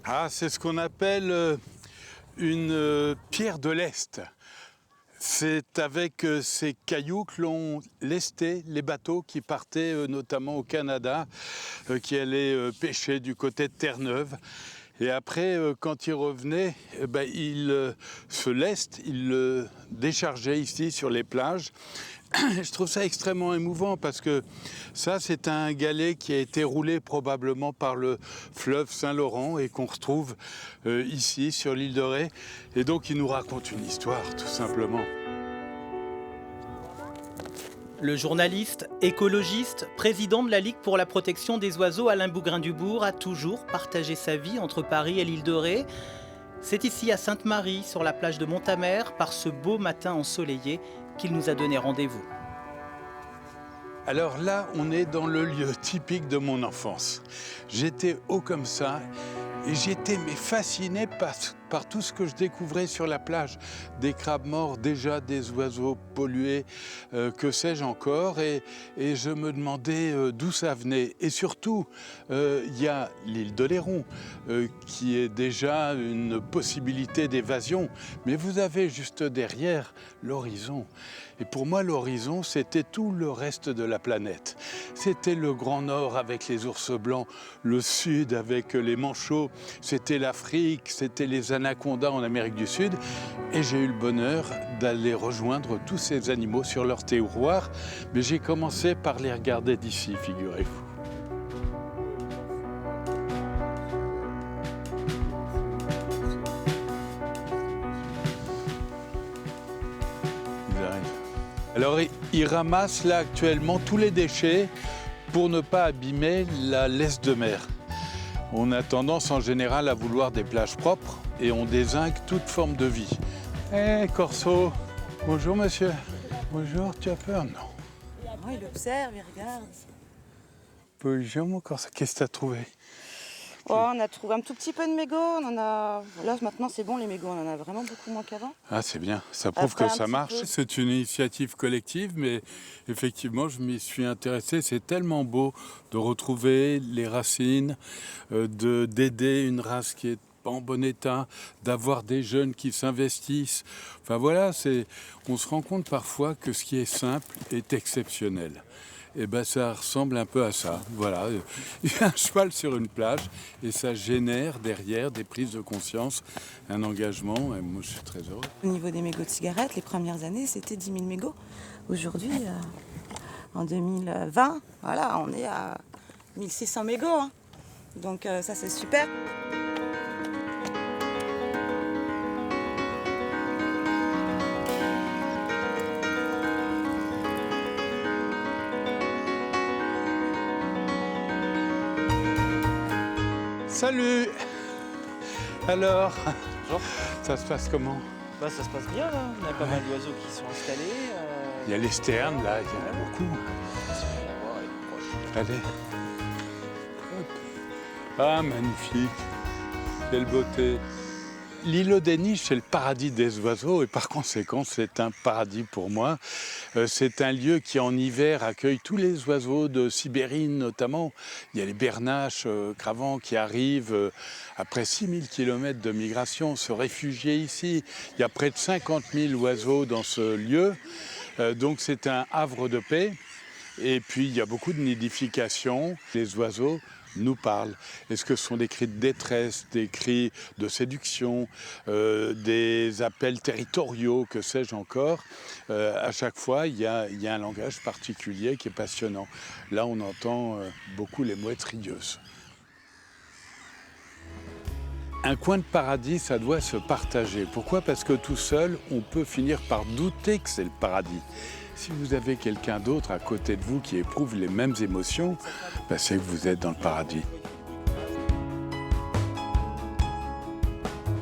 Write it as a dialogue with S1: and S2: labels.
S1: Ah, c'est ce qu'on appelle une pierre de lest. C'est avec ces cailloux que l'on lestait les bateaux qui partaient notamment au Canada, qui allaient pêcher du côté de Terre-Neuve. Et après, quand ils revenaient, ils ce lest, ils le déchargeaient ici sur les plages. Je trouve ça extrêmement émouvant parce que ça, c'est un galet qui a été roulé probablement par le fleuve Saint-Laurent et qu'on retrouve ici sur l'île de Ré. Et donc, il nous raconte une histoire, tout simplement.
S2: Le journaliste, écologiste, président de la Ligue pour la protection des oiseaux Alain Bougrain-Dubourg a toujours partagé sa vie entre Paris et l'île de Ré. C'est ici à Sainte-Marie, sur la plage de Montamer, par ce beau matin ensoleillé, qu'il nous a donné rendez-vous.
S1: Alors là, on est dans le lieu typique de mon enfance. J'étais haut comme ça et j'étais fasciné par tout ce que je découvrais sur la plage. Des crabes morts, déjà des oiseaux pollués, que sais-je encore. Et je me demandais d'où ça venait. Et surtout, il y a l'île d'Oléron, qui est déjà une possibilité d'évasion. Mais vous avez juste derrière l'horizon. Et pour moi, l'horizon, c'était tout le reste de la planète. C'était le Grand Nord avec les ours blancs, le Sud avec les manchots, c'était l'Afrique, c'était les anacondas en Amérique du Sud. Et j'ai eu le bonheur d'aller rejoindre tous ces animaux sur leur terroir. Mais j'ai commencé par les regarder d'ici, figurez-vous. Alors, ils ramassent là actuellement tous les déchets pour ne pas abîmer la laisse de mer. On a tendance en général à vouloir des plages propres et on dézingue toute forme de vie. Hé, Corso! Bonjour, monsieur. Bonjour, tu as peur? Non.
S3: Non, il observe, il regarde.
S1: Bonjour, mon Corso. Qu'est-ce que tu as trouvé?
S3: Oh, on a trouvé un tout petit peu de mégots. On en a... Là, maintenant, c'est bon, les mégots. On en a vraiment beaucoup moins qu'avant.
S1: Ah, c'est bien. Ça prouve
S3: Après,
S1: que ça
S3: un petit
S1: marche.
S3: peu.
S1: C'est une initiative collective, mais effectivement, je m'y suis intéressé. C'est tellement beau de retrouver les racines, d'aider une race qui est pas en bon état, d'avoir des jeunes qui s'investissent. Enfin voilà, on se rend compte parfois que ce qui est simple est exceptionnel. Et ben ça ressemble un peu à ça. Voilà, il y a un cheval sur une plage et ça génère derrière des prises de conscience, un engagement. Et moi, je suis très heureux.
S3: Au niveau des mégots de cigarettes, les premières années, c'était 10 000 mégots. Aujourd'hui, en 2020, voilà, on est à 1600 mégots. Hein. Donc ça, c'est super.
S1: Salut! Alors,
S4: Bonjour.
S1: ça se passe comment?
S4: Bah, ça se passe bien là, on a pas mal d'oiseaux qui sont installés.
S1: Il y a les sternes là, il y en a beaucoup. Allez. Hop. Ah, magnifique. Quelle beauté. L'îlot des Niches, c'est le paradis des oiseaux et par conséquent, c'est un paradis pour moi. C'est un lieu qui, en hiver, accueille tous les oiseaux de Sibérie notamment. Il y a les bernaches, cravants qui arrivent après 6000 km de migration, se réfugier ici. Il y a près de 50 000 oiseaux dans ce lieu. Donc c'est un havre de paix. Et puis, il y a beaucoup de nidification. Les oiseaux nous parlent. Est-ce que ce sont des cris de détresse, des cris de séduction, des appels territoriaux, que sais-je encore? À chaque fois, il y a un langage particulier qui est passionnant. Là, on entend beaucoup les mouettes rieuses. Un coin de paradis, ça doit se partager. Pourquoi? Parce que tout seul, on peut finir par douter que c'est le paradis. Si vous avez quelqu'un d'autre à côté de vous qui éprouve les mêmes émotions, c'est que vous êtes dans le paradis.